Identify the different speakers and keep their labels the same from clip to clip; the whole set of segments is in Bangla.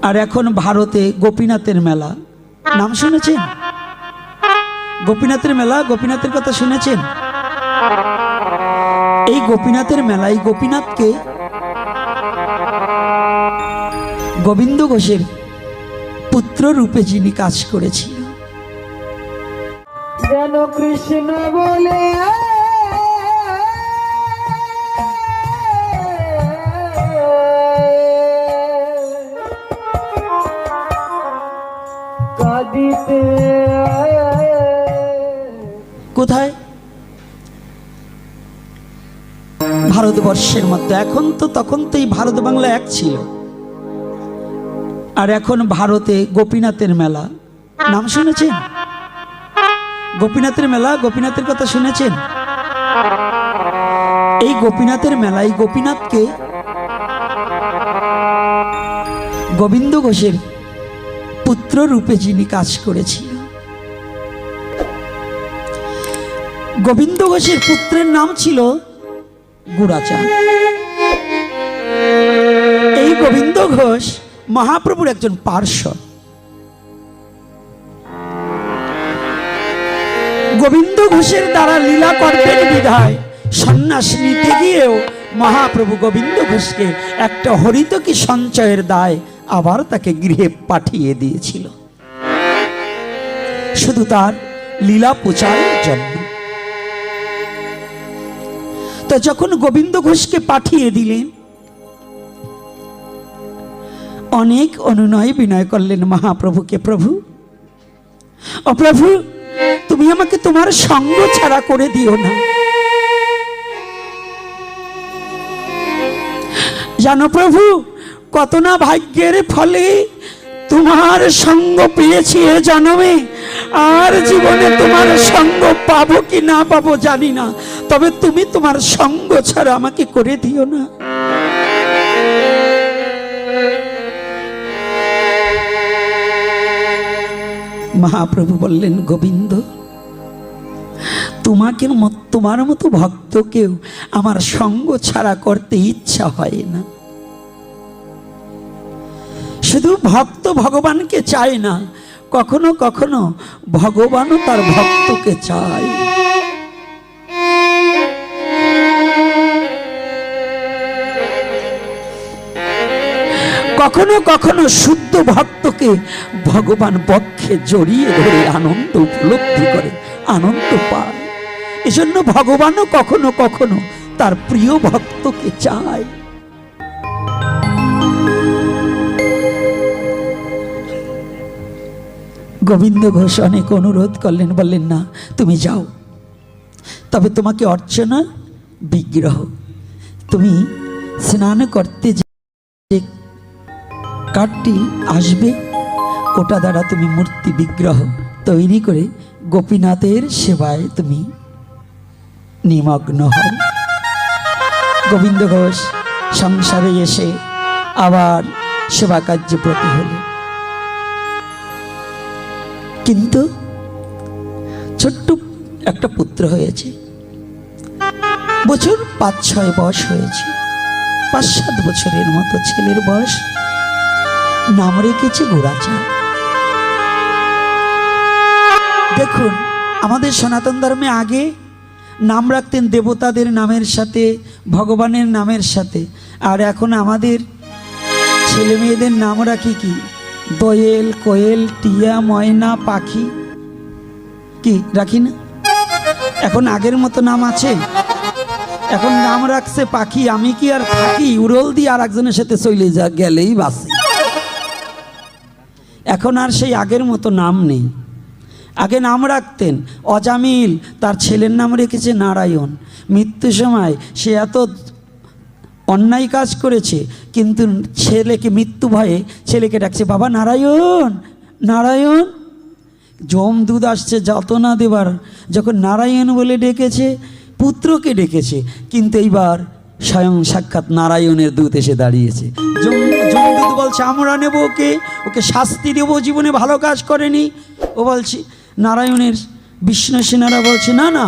Speaker 1: আর এখন ভারতে গোপীনাথের মেলা নাম শুনেছেন? গোপীনাথের মেলা, গোপীনাথের কথা শুনেছেন? এই গোপীনাথের মেলায় গোপীনাথকে গোবিন্দ ঘোষের পুত্র রূপে যিনি কাজ করেছিল,
Speaker 2: যেন কৃষ্ণ বলে কাঁদিতে।
Speaker 1: কোথায়? ভারতবর্ষের মধ্যে। এখন তো তখন তো এই ভারত বাংলা এক ছিল। আর এখন ভারতে গোপীনাথের মেলা নাম শুনেছেন? গোপীনাথের মেলা, গোপীনাথের কথা শুনেছেন? এই গোপীনাথের মেলায় গোপীনাথকে গোবিন্দ ঘোষের পুত্র রূপে যিনি কাজ করেছিল, গোবিন্দ ঘোষের পুত্রের নাম ছিল গুড়াচাঁদ। এই গোবিন্দ ঘোষ মহাপ্রভুর একজন পার্শ্বদ। গোবিন্দ ঘোষের দ্বারা লীলা করবেন বিধায় সন্ন্যাস নিতে গিয়েও মহাপ্রভু গোবিন্দ ঘোষকে একটা হরিতকি সঞ্চয়ের দায় আবার তাকে গৃহে পাঠিয়ে দিয়েছিল, শুধু তার লীলা প্রচারের জন্য। তো যখন গোবিন্দ ঘোষকে পাঠিয়ে দিলেন, অনেক অনুনয় বিনয় করলেন মহাপ্রভুকে, প্রভু ও প্রভু, তুমি আমাকে তোমার সঙ্গ ছাড়া করে দিও না। জানো প্রভু, কত না ভাগ্যের ফলে তোমার সঙ্গ পেয়েছি এ জন্মে, আর জীবনে তোমার সঙ্গ পাবো কি না পাবো জানি না, তবে তুমি তোমার সঙ্গ ছাড়া আমাকে করে দিও না। মহাপ্রভু বললেন, গোবিন্দ, তোমার মতো ভক্তকেও আমার সঙ্গ ছাড়া করতে ইচ্ছা হয় না। শুধু ভক্ত ভগবানকে চায় না, কখনো কখনো ভগবানও তার ভক্তকে চায়। কখনো কখনো শুদ্ধ ভক্তকে ভগবান পক্ষে জড়িয়ে ধরে আনন্দ উপলব্ধি করে, আনন্দ পায়। এজন্য ভগবানও কখনো কখনো তার প্রিয় ভক্তকে চায়। গোবিন্দ ঘোষ অনেক অনুরোধ করলেন, বললেন, না তুমি যাও, তবে তোমাকে অর্চনা বিগ্রহ, তুমি স্নান করতে যে কাঠটি আসবে ওটা দ্বারা তুমি মূর্তি বিগ্রহ তৈরি করে গোপীনাথের সেবায় তুমি নিমগ্ন হও। গোবিন্দ ঘোষ সংসারে এসে আবার সেবা কার্যে ব্রতী হলেন। কিন্তু ছোট্ট একটা পুত্র হয়েছে, বছর ৫-৬ বয়স হয়েছে, ৫-৭ বছরের মতো ছেলের বয়স। নাম রেখেছে গুড়াচাঁদ। দেখুন, আমাদের সনাতন ধর্মে আগে নাম রাখতেন দেবতাদের নামের সাথে, ভগবানের নামের সাথে, আর এখন আমাদের ছেলে মেয়েদের নাম রাখি কি দোয়েল, কোয়েল, টিয়া, ময়না, পাখি, কি রাখি না? এখন আগের মতো নাম আছে? এখন নাম রাখছে পাখি, আমি কি আর থাকি উড়ল দিয়ে আর একজনের সাথে চলে যা গেলেই বাসে। এখন আর সেই আগের মতো নাম নেই। আগে নাম রাখতেন অজামিল, তার ছেলের নাম রেখেছে নারায়ণ। মৃত্যুর সময় সে এত অন্যায় কাজ করেছে, কিন্তু ছেলেকে মৃত্যু ভয়ে ছেলেকে ডাকছে বাবা নারায়ণ, নারায়ণ। যমদূত আসছে যাতনা দেবার, যখন নারায়ণ বলে ডেকেছে, পুত্রকে ডেকেছে, কিন্তু এইবার স্বয়ং সাক্ষাৎ নারায়ণের দূত এসে দাঁড়িয়েছে। যমদূত বলছে আমরা নেব ওকে, ওকে শাস্তি দেব, জীবনে ভালো কাজ করেনি। ও বলছে, নারায়ণের বিষ্ণু সেনারা বলছে না না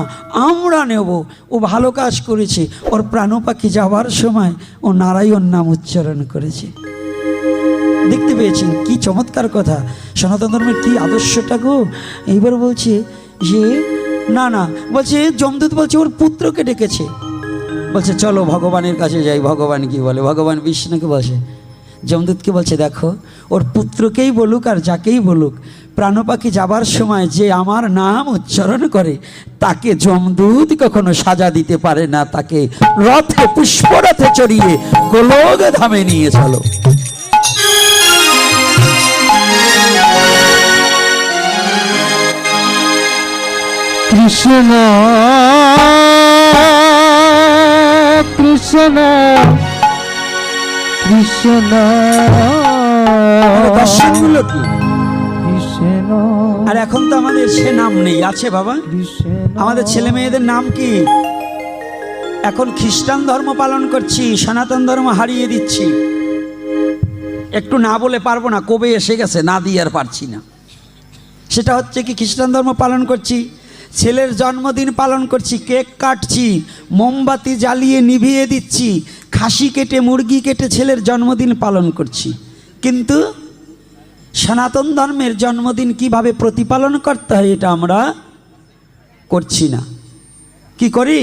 Speaker 1: আমরা নেব, ও ভালো কাজ করেছে, ওর প্রাণ পাখি যাওয়ার সময় ও নারায়ণ নাম উচ্চারণ করেছে। দেখতে পেয়েছেন, কি চমৎকার কথা, সনাতন ধর্মের কি আদর্শটা গো। এইবার বলছে যে না না, বলছে যমদূত বলছে ওর পুত্রকে ডেকেছে, বলছে চলো ভগবানের কাছে যাই। ভগবান কি বলে, ভগবান বিষ্ণুকে বসে যমদূতকে বলছে দেখো ওর পুত্রকেই বলুক আর যাকেই বলুক, প্রাণপাখি যাবার সময় যে আমার নাম উচ্চারণ করে তাকে যমদূত কখনো সাজা দিতে পারে না, তাকে রথে পুষ্পরথে চড়িয়ে গোলক ধামে নিয়ে চলো।
Speaker 2: কৃষ্ণ কৃষ্ণ কৃষ্ণ
Speaker 1: দর্শনগুলো কি?
Speaker 2: কৃষ্ণ
Speaker 1: আর এখন তো আমাদের সে নাম নেই, আছে বাবা? আমাদের ছেলে মেয়েদের নাম কি? এখন খ্রিস্টান ধর্ম পালন করছি, সনাতন ধর্ম হারিয়ে দিচ্ছি। একটু না বলে পারবো না, কবে এসে গেছে, না দিয়ে আর পারছি না। সেটা হচ্ছে কি, খ্রিস্টান ধর্ম পালন করছি, ছেলের জন্মদিন পালন করছি, কেক কাটছি, মোমবাতি জ্বালিয়ে নিভিয়ে দিচ্ছি, খাসি কেটে মুরগি কেটে ছেলের জন্মদিন পালন করছি। কিন্তু সনাতন ধর্মের জন্মদিন কিভাবে প্রতিপালন করতে হয় এটা আমরা করছি না। কি করি?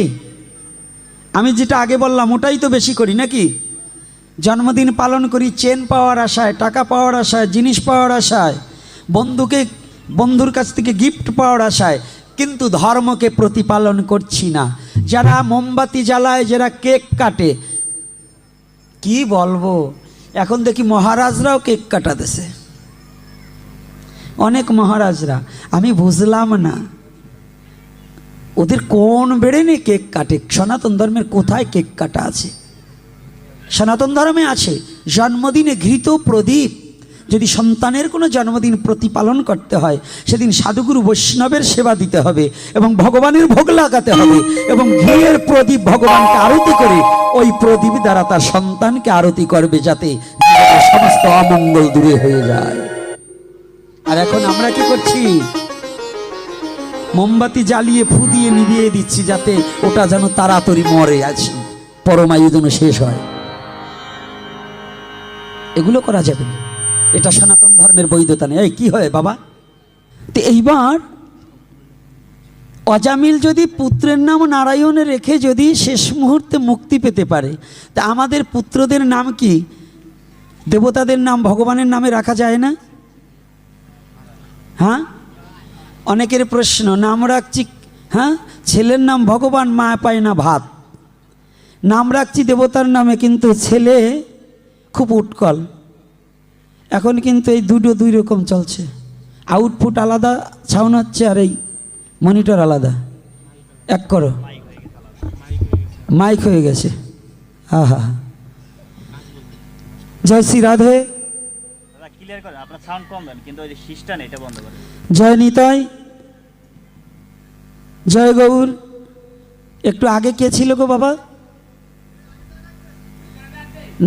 Speaker 1: আমি যেটা আগে বললাম ওটাই তো বেশি করি নাকি? জন্মদিন পালন করি চেন পাওয়ার আশায়, টাকা পাওয়ার আশায়, জিনিস পাওয়ার আশায়, বন্ধুর কাছ থেকে গিফট পাওয়ার আশায়, কিন্তু ধর্মকে প্রতিপালন করছি না। যারা মোমবাতি জ্বালায়, যারা কেক কাটে, কি বলবো, এখন দেখি মহারাজরাও কেক কাটাতেছে, অনেক মহারাজরা। আমি বুঝলাম না ওদের কোন বেড়ে নেই কেক কাটে। সনাতন ধর্মের কোথায় কেক কাটা আছে? সনাতন ধর্মে আছে জন্মদিনে ঘৃত প্রদীপ। যদি সন্তানের কোনো জন্মদিন প্রতিপালন করতে হয় সেদিন সাধুগুরু বৈষ্ণবের সেবা দিতে হবে এবং ভগবানের ভোগ লাগাতে হবে এবং ঘিয়ের প্রদীপ ভগবানকে আরতি করে ওই প্রদীপ দ্বারা তার সন্তানকে আরতি করবে, যাতে সমস্ত অমঙ্গল দূরে হয়ে যায়। আর এখন আমরা কি করছি? মোমবাতি জ্বালিয়ে ফু দিয়ে নিভিয়ে দিচ্ছি, যাতে ওটা যেন তাড়াতাড়ি মরে আছে, পরমায়ু যেন শেষ হয়। এগুলো করা যাবে না, এটা সনাতন ধর্মের বৈধতা নেই। এই কি হয় বাবা? তো এইবার অজামিল যদি পুত্রের নাম নারায়ণে রেখে যদি শেষ মুহূর্তে মুক্তি পেতে পারে, তা আমাদের পুত্রদের নাম কি দেবতাদের নাম ভগবানের নামে রাখা যায় না? হ্যাঁ, অনেকের প্রশ্ন, নাম রাখছি, হ্যাঁ ছেলের নাম ভগবান, মা পায় না ভাত। নাম রাখছি দেবতার নামে, কিন্তু ছেলে খুব উৎকল। এখন কিন্তু এই দুটো দুই রকম চলছে, আউটপুট আলাদা সাউন্ড হচ্ছে, আর এই মনিটর আলাদা। এক করো, মাইক হয়ে গেছে। হ্যাঁ হ্যাঁ, জয় শ্রী রাধে, জয় নিতাই, জয় গৌর। একটু আগে কে ছিল গো বাবা?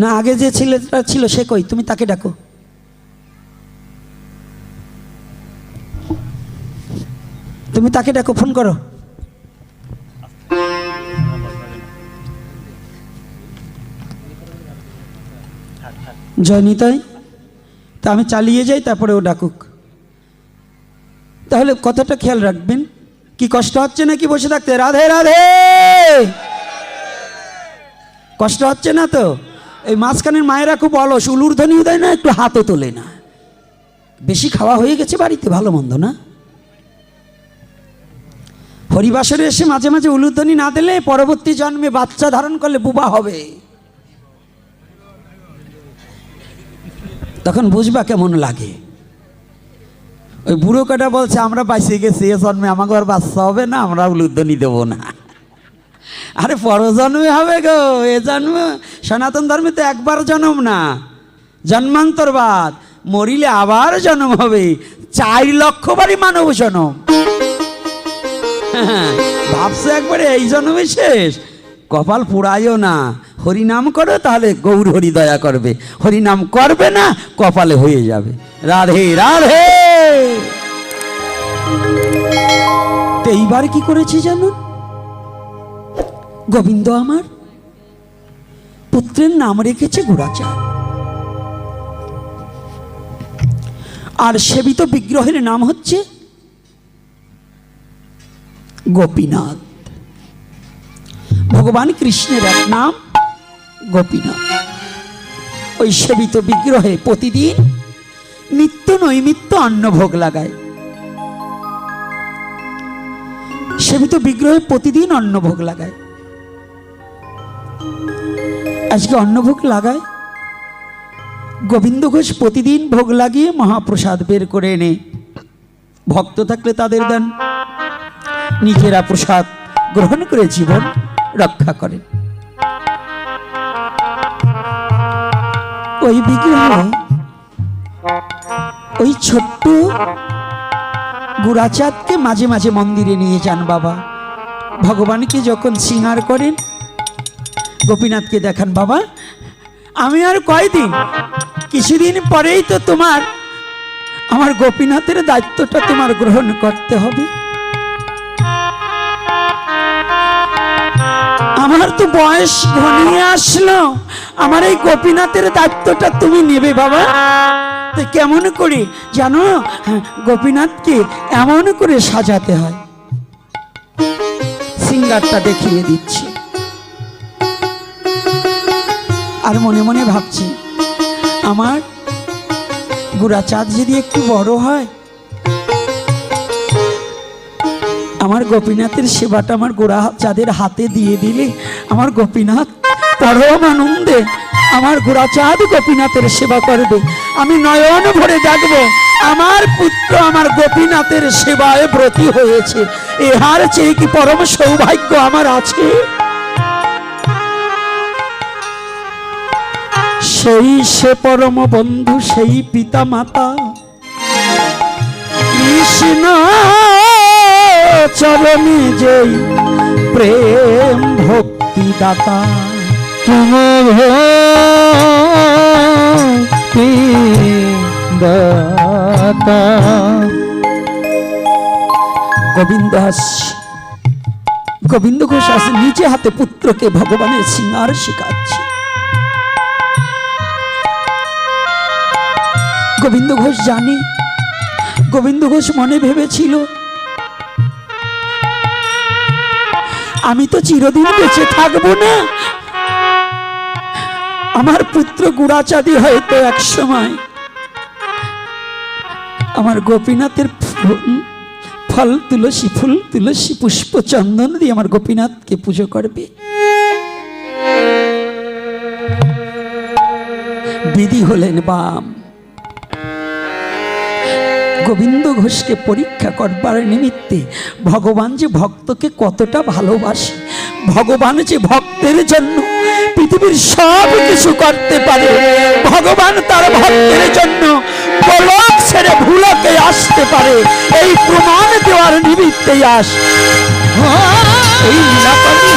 Speaker 1: না, আগে যে ছেলেটা ছিল সে কই? তুমি তাকে ডাকো। তুমি তাকে ডাকো, ফোন করো। জয় নিতাই। তা আমি চালিয়ে যাই, তারপরে ও ডাকুক। তাহলে কথাটা খেয়াল রাখবেন। কি কষ্ট হচ্ছে নাকি বসে থাকতে? রাধে রাধে, কষ্ট হচ্ছে না তো? এই মাঝখানের মায়েরা খুব অলস, উলুর ধ্বনিও দেয় না, একটু হাতও তোলে না। বেশি খাওয়া হয়ে গেছে বাড়িতে, ভালো মন্দ না। হরিবাসরে এসে মাঝে মাঝে উলুধ্বনি না দিলে পরবর্তী জন্মে বাচ্চা ধারণ করলে বুবা হবে, তখন বুঝবা কেমন লাগে। ওই বুড়ো কটা বলছে আমরা বাঁচিয়ে গেছি, এ জন্মে আমাকে আর বাচ্চা হবে না, আমরা উলুধ্বনি দেবো না। আরে পরজন্মে হবে গো, এ জন্মে সনাতন ধর্মে তো একবার জন্ম না, জন্মান্তরবাদ, মরিলে আবার জন্ম হবে, 4 লক্ষ বারই মানব জন্ম। ভাবছো একবারে এই জন্মে শেষ? কপাল পুড়াইও না, হরিনাম করো, তাহলে গৌর হরি দয়া করবে। হরিনাম করবে না, কপালে হয়ে যাবে। রাধে রাধে। তো এইবার কি করেছি জানো? গোবিন্দ আমার পুত্রের নাম রেখেছে গুড়াচাঁদ। আর সেবিত বিগ্রহের নাম হচ্ছে গোপীনাথ। ভগবান কৃষ্ণের এক নাম গোপীনাথ। ওই সেবিত বিগ্রহে প্রতিদিন নিত্য নৈমিত্য অন্নভোগ লাগায়। সেবিত বিগ্রহে প্রতিদিন অন্নভোগ লাগায়। আজকে অন্নভোগ লাগায়। গোবিন্দ ঘোষ প্রতিদিন ভোগ লাগিয়ে মহাপ্রসাদ বের করে এনে ভক্ত থাকলে তাদের দেন, নিজেরা প্রসাদ গ্রহণ করে জীবন রক্ষা করেন। ওই বিগ্রহে ওই ছোট্ট গুড়াচাঁদকে মাঝে মাঝে মন্দিরে নিয়ে যান বাবা। ভগবানকে যখন শৃঙ্গার করেন গোপীনাথকে দেখান, বাবা আমি আর কয়দিন, কিছুদিন পরেই তো তোমার আমার গোপীনাথের দায়িত্বটা তোমার গ্রহণ করতে হবে। আমার তো বয়স ঘনিয়ে আসলো, আমার এই গোপীনাথের দায়িত্বটা তুমি নেবে বাবা। তো কেমন করে জানো, গোপীনাথকে এমন করে সাজাতে হয়, সিঙ্গারটা দেখিয়ে দিচ্ছি। আর মনে মনে ভাবছি, আমার গুড়াচাঁদ যদি একটু বড় হয়, আমার গোপীনাথের সেবাটা আমার গুড়াচাঁদের হাতে দিয়ে দিলে আমার গোপীনাথ পরম আনন্দে আমার গুড়াচাঁদ গোপীনাথের সেবা করবে। আমি নয়ন ভরে দেখবো আমার পুত্র আমার গোপীনাথের সেবায় ব্রতী হয়েছে। এহার চেয়ে কি পরম সৌভাগ্য আমার আছে? সেই সে পরম বন্ধু, সেই পিতা মাতা কৃষ্ণ চরণে যেই প্রেম ভক্তি দাতা। গোবিন্দ হাসছে, গোবিন্দ ঘোষ আসে নিজে হাতে পুত্রকে ভগবানের শৃঙ্গার শিখাচ্ছে। গোবিন্দ ঘোষ জানে, গোবিন্দ ঘোষ মনে ভেবেছিল আমি তো চিরদিন বেঁচে থাকবো না, আমার পুত্র গুড়াচাঁদি হয়তো এক সময় আমার গোপীনাথের ফল তুলসী, ফুল তুলসী, পুষ্প চন্দন দিয়ে আমার গোপীনাথকে পুজো করবে। বিধি হলেন বাম। গোবিন্দ ঘোষকে পরীক্ষা করবার নিমিত্তে ভগবান যে ভক্তকে কতটা ভালোবাসে, ভগবান যে ভক্তের জন্য পৃথিবীর সব কিছু করতে পারে, ভগবান তার ভক্তের জন্য গোলক ছেড়ে ভুলকে আসতে পারে, এই প্রমাণ দেওয়ার নিমিত্তেই আস এই লীলা করে।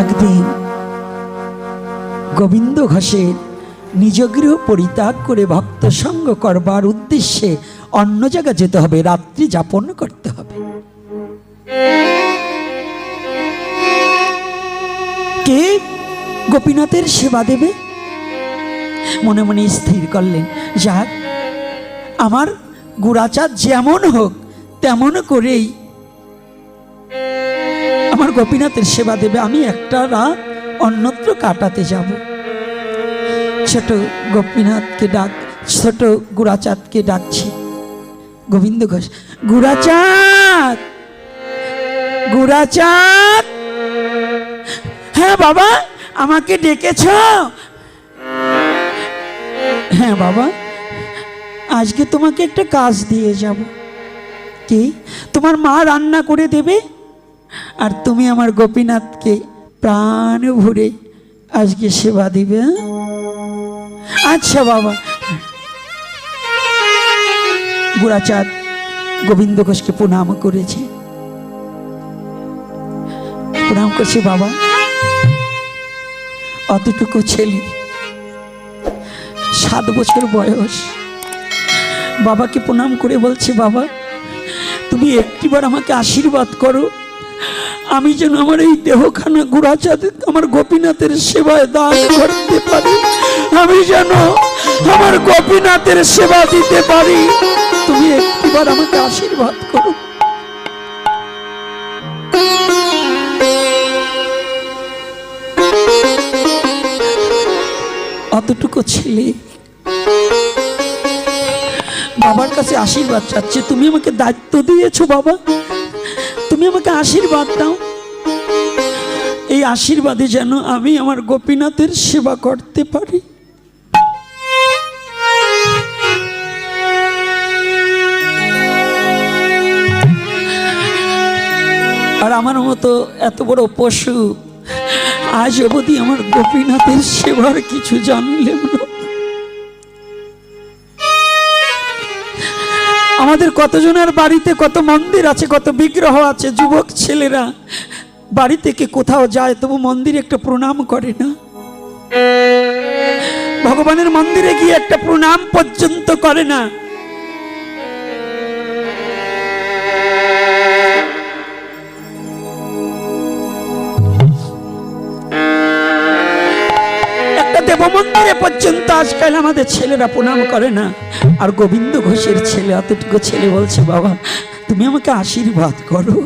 Speaker 1: একদিন গোবিন্দ ঘোষের নিজ গৃহ পরিত্যাগ করে ভক্ত সঙ্গ করবার উদ্দেশ্যে অন্য জায়গায় যেতে হবে, রাত্রি যাপন করতে হবে। কে গোপীনাথের সেবা দেবে? মনে মনে স্থির করলেন, যাক আমার গুড়াচাঁদ যেমন হোক তেমন করেই আমার গোপীনাথের সেবা দেবে। আমি একটা রাত অন্যত্র কাটাতে যাব। ছোট গোপীনাথকে ছোট গুড়াচাঁদকে ডাকছি। গোবিন্দ ঘোষ, গুড়াচাঁদ, গুড়াচাঁদ। হ্যাঁ বাবা, আমাকে ডেকেছ? হ্যাঁ বাবা, আজকে তোমাকে একটা কাজ দিয়ে যাব। কি? তোমার মা রান্না করে দেবে আর তুমি আমার গোপীনাথকে প্রাণ ভরে আজকে সেবা দিবে। আচ্ছা বাবা। গুড়াচাঁদ গোবিন্দ ঘোষকে প্রণাম করেছে, প্রণাম করছে। বাবা, অতটুকু ছেলে, 7 বছর বয়স, বাবাকে প্রণাম করে বলছে, বাবা তুমি একটিবার আমাকে আশীর্বাদ করো, আমি যেন আমার এই দেহখানা গুড়াচাঁদ আমার গোপীনাথের সেবায় দান করতে পারি, আমি যেন আমার গোপীনাথের সেবা দিতে পারি, তুমি একটিবার আমাকে আশীর্বাদ করো। অতটুকু ছেলে বাবার কাছে আশীর্বাদ চাচ্ছে, তুমি আমাকে দায়িত্ব দিয়েছো বাবা, তুমি আমাকে আশীর্বাদ দাও, এই আশীর্বাদে যেন আমি আমার গোপীনাথের সেবা করতে পারি। আর আমার মতো এত বড় পশু আজ অবধি আমার গোপীনাথের সেবার কিছু জানলেন না। আমাদের কতজনের বাড়িতে কত মন্দির আছে, কত বিগ্রহ আছে, যুবক ছেলেরা বাড়ি থেকে কোথাও যায় তবু মন্দিরে একটা প্রণাম করে না, ভগবানের মন্দিরে গিয়ে একটা প্রণাম পর্যন্ত করে না। দেব মন্দিরে পর্যন্ত আজকাল আমাদের ছেলেরা প্রণাম করে না। আর গোবিন্দ ঘোষের ছেলে, অতটুকু ছেলে বলছে, বাবা তুমি আমাকে আশীর্বাদ করো।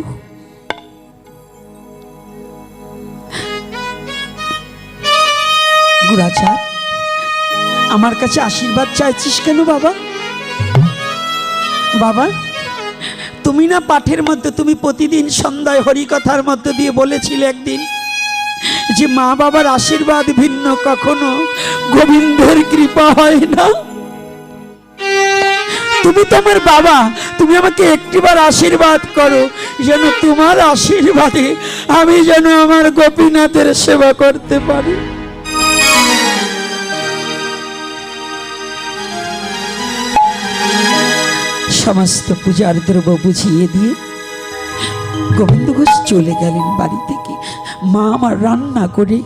Speaker 1: গুড়াচাঁদ আমার কাছে আশীর্বাদ চাইছিস কেন বাবা? বাবা তুমি না পাঠের মধ্যে, তুমি প্রতিদিন সন্ধ্যায় হরিকথার মধ্যে দিয়ে বলেছিলে একদিন যে মা বাবার আশীর্বাদ ভিন্ন কখনো গোবিন্দের কৃপা হয় না। তুমি তোমার বাবা, তুমি আমাকে একটিবার আশীর্বাদ করো যেন তোমার আশীর্বাদে আমি যেন আমার গোপীনাথের সেবা করতে পারি। সমস্ত পূজার দ্রব্য বুঝিয়ে দিয়ে গোবিন্দ ঘোষ চলে গেলেন বাড়ি থেকে। মা আমার রান্না করে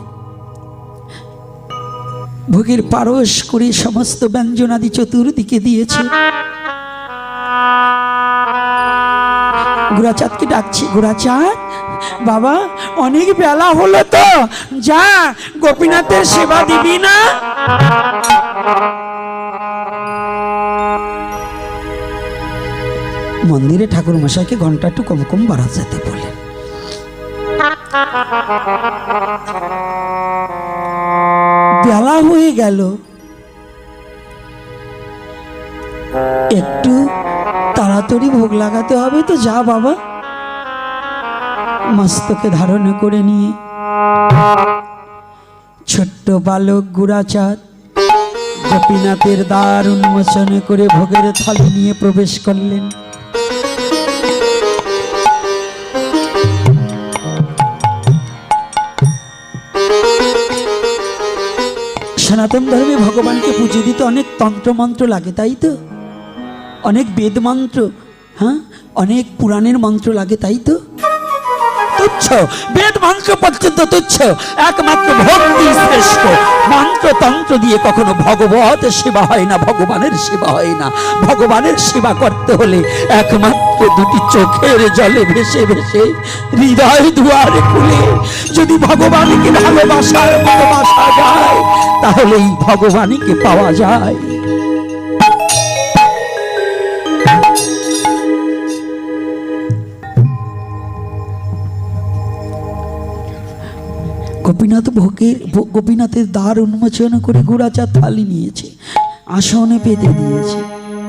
Speaker 1: ভোগের পারস করে সমস্ত ব্যঞ্জনাদি চতুর্দিকে দিয়েছে। গুড়াচাঁদকে ডাকছি, গুড়াচাঁদ বাবা অনেক বেলা হলো তো, যা গোপীনাথের সেবা দিবি না? মন্দিরে ঠাকুর মশাইকে ঘন্টা একটু কম কম বাড়াতে বলেন। বেলা হয়ে গেল, একটু তাড়াতাড়ি ভোগ লাগাতে হবে তো, যা বাবা। মস্তকে ধারণ করে নিয়ে ছোট্ট বালক গুড়াচাঁদ গোপীনাথের দ্বার উন্মোচন করে ভোগের থালি নিয়ে প্রবেশ করলেন। সনাতন ধর্মে ভগবানকে পুজো দিতে অনেক তন্ত্র মন্ত্র লাগে, তাই তো? অনেক বেদ মন্ত্র, হ্যাঁ, অনেক পুরাণের মন্ত্র লাগে, তাই তো? তুচ্ছ বেদ মন্ত্র পর্যন্ত তুচ্ছ, একমাত্র ভক্তি শ্রেষ্ঠ। মন্ত্র তন্ত্র দিয়ে কখনো ভগবত সেবা হয় না, ভগবানের সেবা হয় না। ভগবানের সেবা করতে হলে একমাত্র দুটি চোখের জলে ভেসে ভেসে হৃদয় দুয়ার খুলে যদি ভগবানকে ভালোবাসার মতো বাসা যায়, তাহলেই ভগবানকে পাওয়া যায়। গোপীনাথের দ্বার উন্মোচন করে গুড়াচাঁদ থালি নিয়েছে, আসনে পেতে দিয়েছে।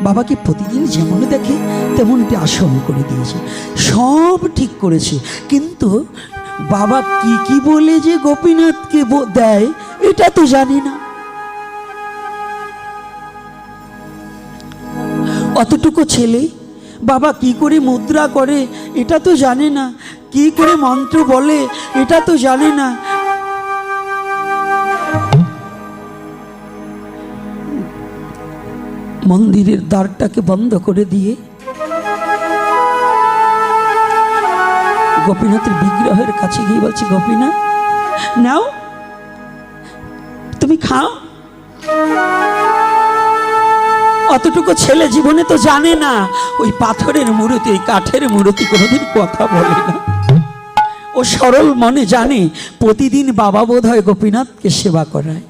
Speaker 1: বাবাকে প্রতিদিন যেমন দেখে তেমনটি আসন করে দিয়েছে, সব ঠিক করেছে। কিন্তু বাবা কি কি বলে যে গোপীনাথকে দেয় এটা তো জানি না। অতটুকু ছেলে বাবা কি করে মুদ্রা করে এটা তো জানে না, কি করে মন্ত্র বলে এটা তো জানে না। মন্দিরের দ্বারটাকে বন্ধ করে দিয়ে গোপীনাথের বিগ্রহের কাছে গিয়ে বলছি, গোপীনাথ নাও তুমি খাও। অতটুকু ছেলে জীবনে তো জানে না ওই পাথরের মূর্তি, ওই কাঠের মূর্তি কোনোদিন কথা বলে না। ও সরল মনে জানে প্রতিদিন বাবা বোধ হয় গোপীনাথকে সেবা করায়।